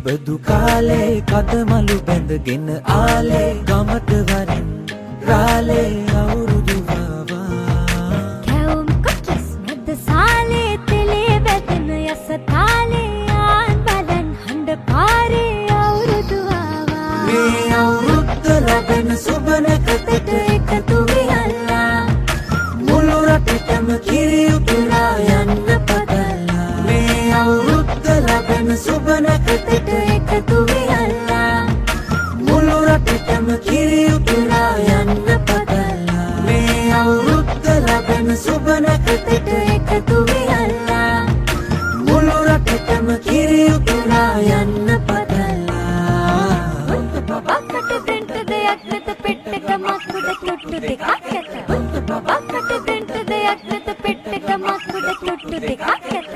බදු කාලේ කදමලු බැඳගෙන ආලේ ගමට වරින් රාලේ අවුරුදු වවා කැවුම් කොටස් මැද සාලේ තෙලේ වැදෙන යස තාලේ ආන් බලන් හඬ පාරේ අවුරුදු වවා මේ අවුරුද්ද ලබන සුබ නැකතට එකතු වියල්ලා මුළු රටටම කිරි උතුරා යන්න පතලා මේ අවුරුද්ද ලබන සුබ නැකතට එකතු වියල්ලා මුළු රටටම කිරි උතුරා යන්න පතලා මේ අවුරුද්ද ලබන සුබ නැකතට එකතු වියල්ලා මුළු රටටම කිරි උතුරා යන්න පතලා බබකට දෙන්න දෙයක් නැත පෙට්ටක මකුඩ තොට්ටු දෙකක් ඇත බබකට දෙන්න දෙයක් නැත පෙට්ටක මකුඩ තොට්ටු දෙකක් ඇත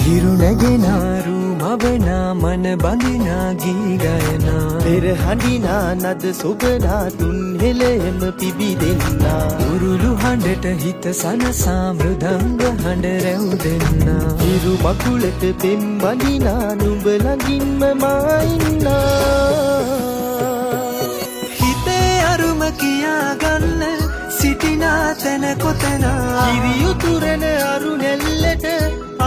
හිරු නැගෙනාරු මවනා මන බඳිනා ගී ගයනා පෙර හඬිනා නද සොබනා තුන් හෙළයම පිබිදෙන්නා උරුළු හඬට හිත සනසා මෘදංග හඬ රැව් දෙන්නා හිරු මකුලට පෙම් බඳිනා නුඹ ළඟින්ම මා ඉන්නා හිතේ අරුම කියාගන්න සිටිනා තැන කොතනා කිරි උතුරන අරු නැල්ලට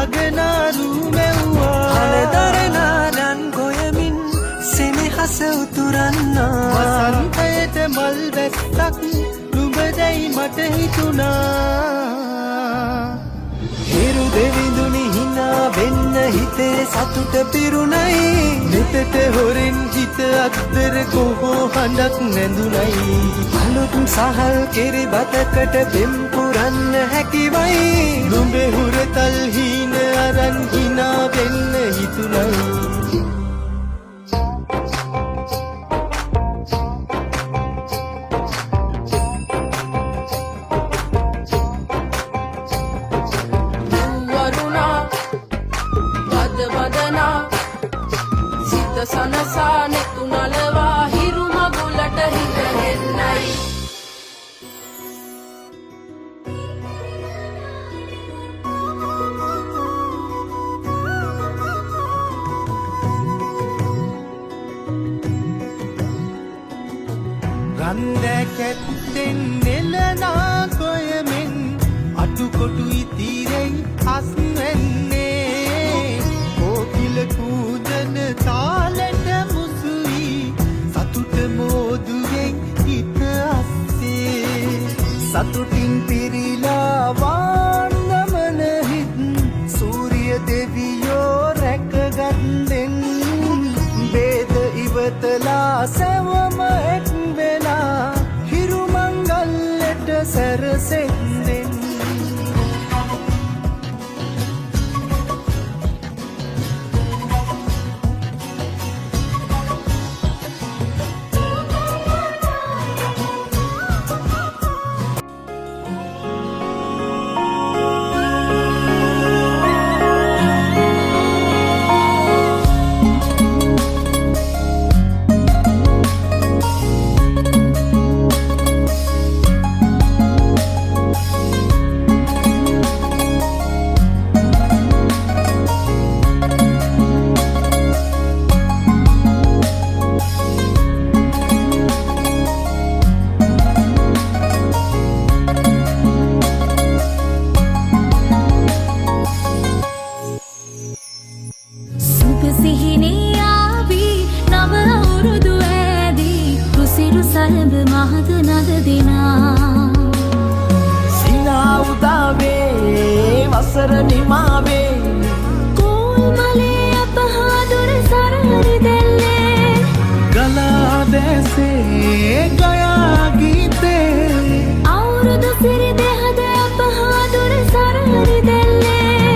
අගනාරු මැව්වා හලදරනාදන් ගොයමින් සෙනෙහස උතුරන්නා වසන්තයට මල් වැස්සක් නුඹදැයි මට හිතුණා හිරු දෙවිඳුනි හිනා වෙන්න හිතේ සතුට පිරුණයි නෙතට හොරෙන් හිත අත්තර කොහෝ හඬක් නැඳුනයි අලුත් සහල් කෙරි බතකට පෙම් පුරන්න හැකිවයි නුඹේ හුරතල් හීන අරන් හිනා වෙන්න හිතුණයි සනසා නෙතු නලවා හිරු මගුලට හිත හෙන්නයි රන්දැකැත්තෙන් නෙලනා කොයමෙන් අටුකොටු ඉතිරෙයි අස්වැන්නේ කෝකිල කූජන තාලට මුසුයි සතුට මෝදුවෙන් හිත අස්සේ සතුටින් පිරිලා වාන්නමන හිත් සූරිය දෙවියෝ රැකගන්නෙන් බේද ඉවතලා සැවම එක් වෙලා හිරු මංගල්ලට සැරසෙන්නෙන් සලඹ මහද නද දෙනා සිනා උදාවේ වසර නිමාවේ කෝල් මලේ අපහාදුර සරහරි දෙල්ලේ ගලා දැසේ ගයා ගීතේ අවුරුදු සිරි දෙහද අපහාදුර සරහරි දෙල්ලේ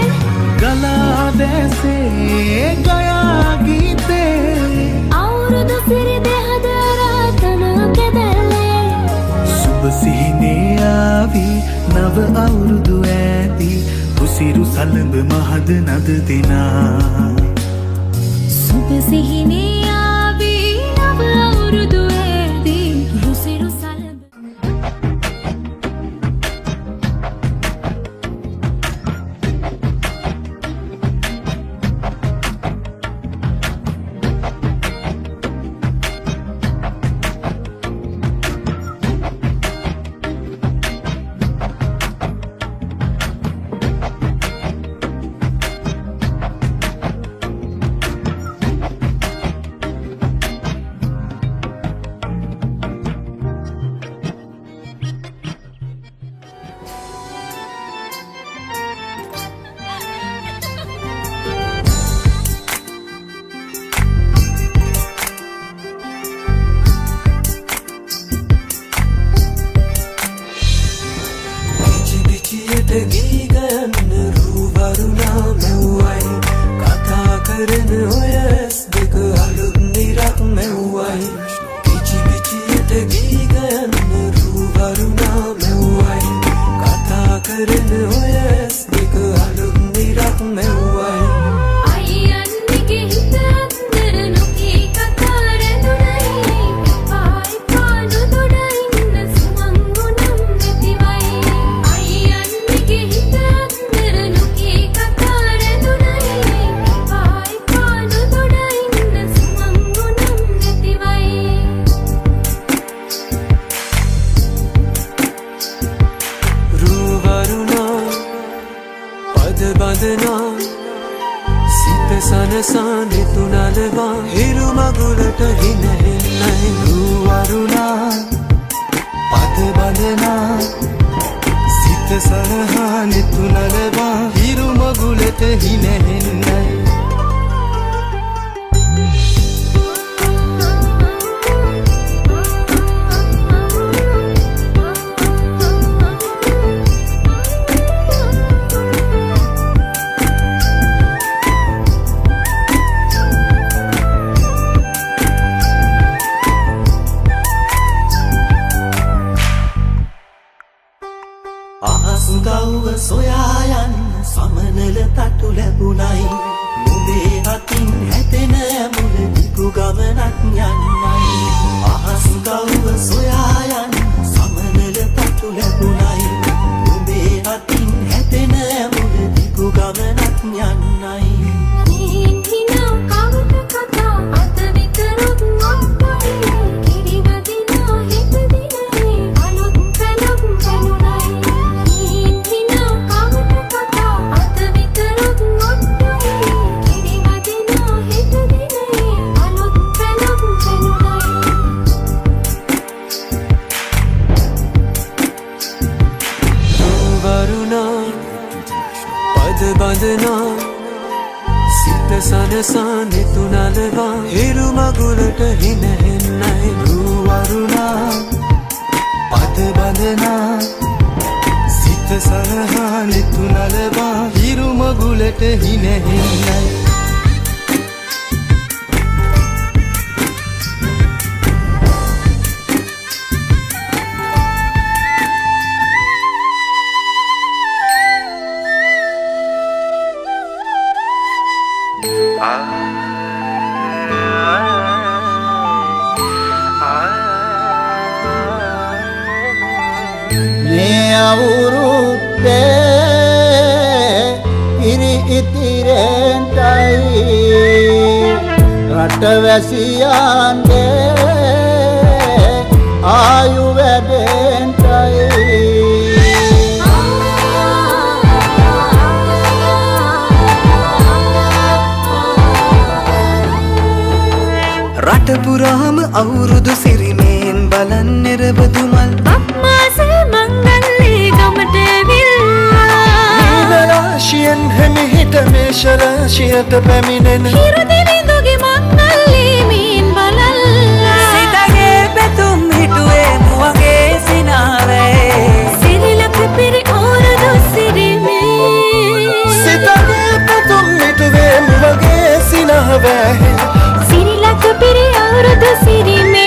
ගලා දැසේ ගයා ගීතේ අවුරුදු සිරි දෙහද රාතන කෙදල්ලේ සුබ සිහිනේ නව අවුරුදු ඇති උසිරු සලඹ මහද නද දෙනා සුබ සිහිනේ ආවේ නව අවුරුදු ඇදී රුසිරු සලඹ ගී ගයන්න රූවරුණා මෙව්වයි කතා කරන ඔයස් දෙක අලුත් නිරක් මෙව්වයි පිචි පිචියට ගී ගයන්න රූවරුණා මෙව්වයි කතා කරන ඔයස් දෙක අලුත් නිරක් මෙව්වයි අයියන්නිගේ හිත අතර නොකී කතා රැඳුනයි පායි පාඩු දොඩ ඉන්න සුමංගුනම් නැතිවයි අයියන්නිගේ හිත අතර නොකී කතා රැඳුනයි පායි පාඩු දොඩ ඉන්න සුමංගුනම් නැතිවයි රූවරුණා පද බඳනා සිත සනසා නෙතුනලවා හිරු මගුලට හිනහෙන්නයි රූවරුණා පද බඳනා සිත සනහා නෙතුනලවා හිරු මගුලට හිනහෙන්නයි අහසුගව්ව සොයා යන්න සමනල තටු ලැබුණයි මුලේ අතින් හැතෙන මුල දිගු ගමනක් යන්නයි අහසුගව්ව සොයා යන්න සමනල තටු ලැබුණයි මුලේ අතින් හැතෙන මුල දිගු ගමනක් යන්නයි හිනා කවුද කතා අත විතරක් නොපයි කිරිවදිනා හිත දිනේ අලුත් පැලක් පැනුනයි හිනා කවුද කතා අත විතරක් නොපයි කිරිවදිනා හිත දිනේ අලුත් පැලක් පැනුනයි රූවරුණා පද බඳනා සිත සනසා නෙතුනලවා හිරු මගුලට හිනහෙන්නයි රූවරුණා පද බඳනා සිත සනහා නෙතුනලවා හිරු මගුලට හිනහෙන්නයි මේ අවුරුද්දේ ඉරි ඉතිරෙන්ටයි රටවැසියන්ගේ ආයු වැඩෙන්ටයි රට පුරාම අවුරුදු සිරිමේන් බලන් නිරබදු මල් අප්මාසේ මංගල්ලී ගමට ඇවිල්ලා රාශියෙන් හැමිහිට මේෂ රාශියට පැමිණෙන හිරු දිවිඳුගේ මංගල්ලී මීන් බලල්ලා සිතගේ පැතුම් හිටුවේ මුවගේ සිනාවේ සිරිලක පිරි ඕරදු සිරිමේ සිතගේ පැතුම් හිටුවේ මුවගේ සිනාවේ සිරිලක පිරි ඕරදු සිරිමේ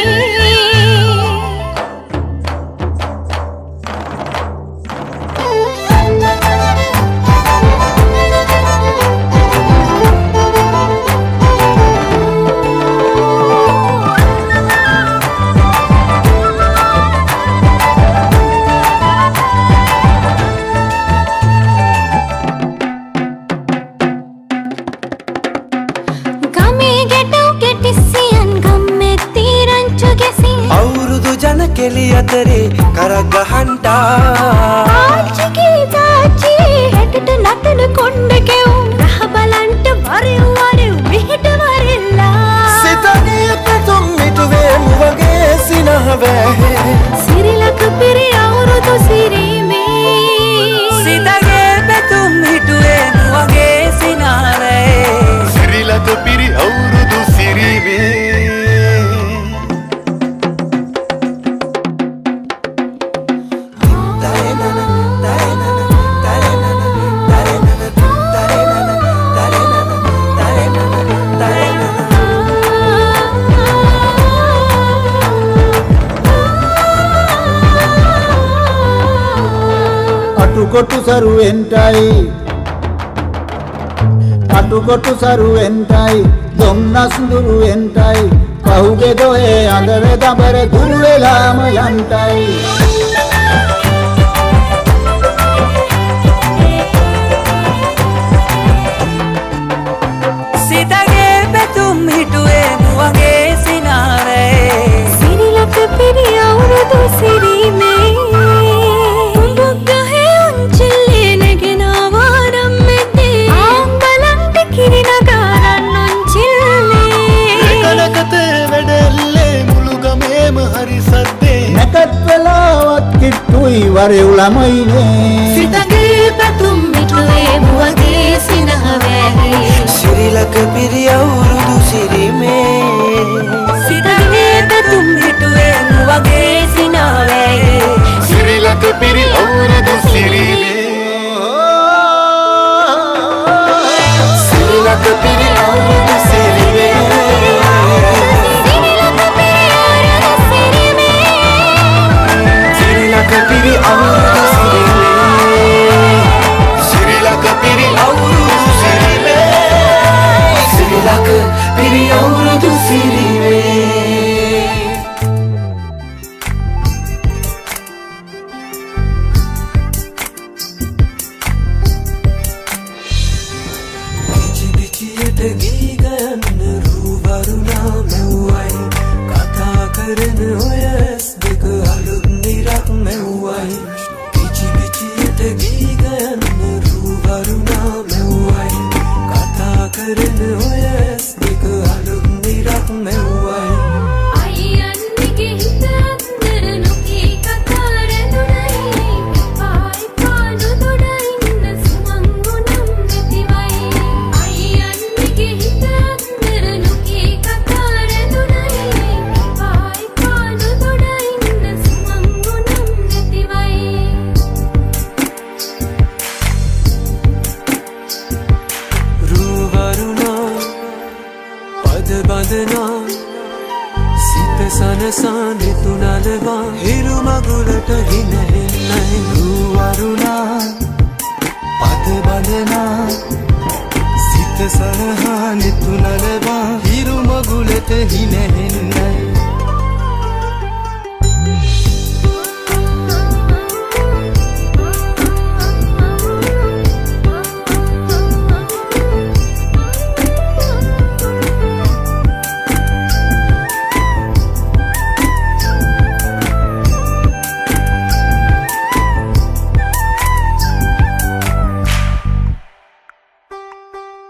කෙලි අතරේ කරක් ගහන්ටා ආච්චිගේ තාච්චියේ හැටට නටන කොණ්ඩ කෙවුම් රහ බලන්ට වරෙව් වරෙව් මෙහෙට වරෙල්ලා සිතගේ පැතුම් මිටුවේ මුවගේ සිනහ වැහේ සිරිලක පිරි අවුරුදු සිරීමේ සිතගේ පැතුම් හිටුවේ මුවගේ සිනාවේ සිරිලක පිරි අවුරුදු සිරීමේ අටුකොටු සරුවෙන්ටයි දොම්නස්දුරුවෙන්ටයි පහුගේ දොයේ අඳර දබර දුර වෙලාම යන්ටයි සිතගේ පැතුම් හිටුවේ මුවගේ සිනාවේ සිරිලක පිරි අවුරුදු සිරීමේ නැකත් වෙලාවත් කිට්ටුයි වරෙව් ළමයිනේ සිතගේ පැතුම් මිටුවේ මුවගේ සිනහ වැහේ සිරිලක පිරි අවුරුදු සිරීමේ සිතගේ පැතුම් හිටුවේ මුවගේ සිනාවේ සිරිලක පිරි අවුරුදු සිරීමේ සිරිලක පිරි අවුරුදු සිරීමේ Kapiri awurudu sirime Sri Lanka piri awurudu sirime Sri Lanka piri awurudu sirime Bichi bichiyata gee gayanna ruvaruna mewwai Katha karana oyas deka aluk nirak mewwai Bichi bichiyata gee gayanna ruvaruna mewwai Katha karana oyas deka aluk nirak mewwai අයියන්ගේ හිත අතර නොකී කතා රැඳුනයි පායි පානු දොඩ ඉන්න සුමං ගුණම් නැතිවයි අයියන්ගේ හිත අතර නොකී කතා රැඳුනයි පායි පානු දොඩ ඉන්න සුමං ගුණම් නැතිවයි ruvaruna pad bandana සිත සනසා නිතුනලවා හිරු මගුලට හිනහෙන්නයි Ruvaruna pad bandana Sita sanaha nitunaleva hiru magulata hinehennai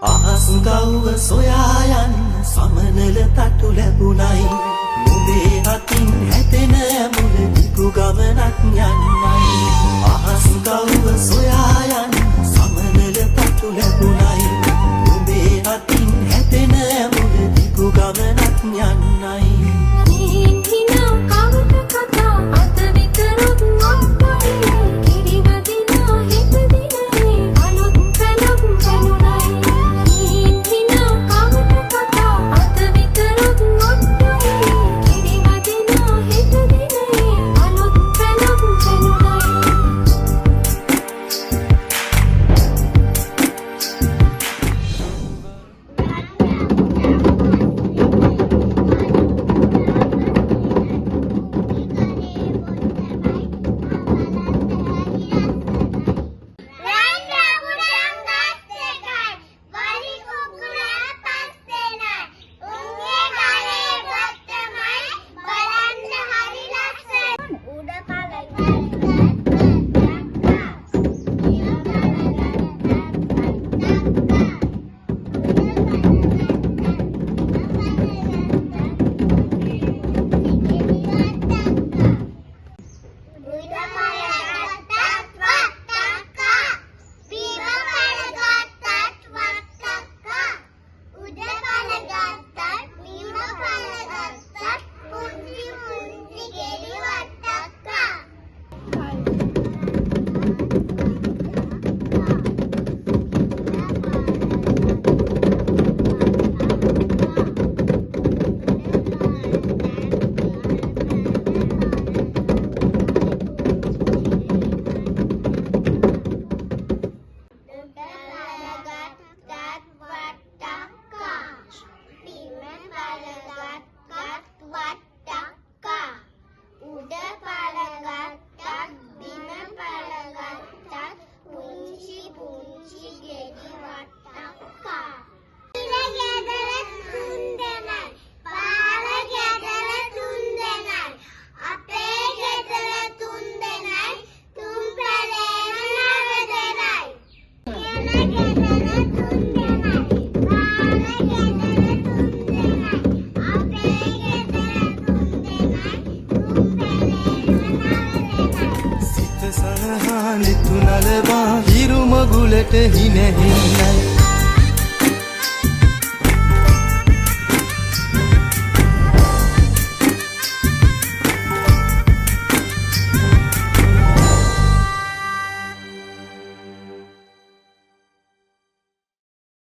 අහස්ගව්ව සොයා යන්න සමනල තටු ලැබුණයි මුඹේ අතින් හැතෙන මුල දිගු ගමනක් යන්නයි අහස්ගව්ව සොයා යන්න සමනල තටු ලැබුණයි මුඹේ අතින් හැතෙන මුල දිගු ගමනක් යන්නයි හිනා කවුද කතා අත විතරක් නොපයි කිරිවදිනා හිත දිනේ අලුත් පැලක් ගනුනයි හිනා කවුද කතා අත විතරක් නොපයි නිතු නලවා හිරු මගුලට හිනෙහින්නයි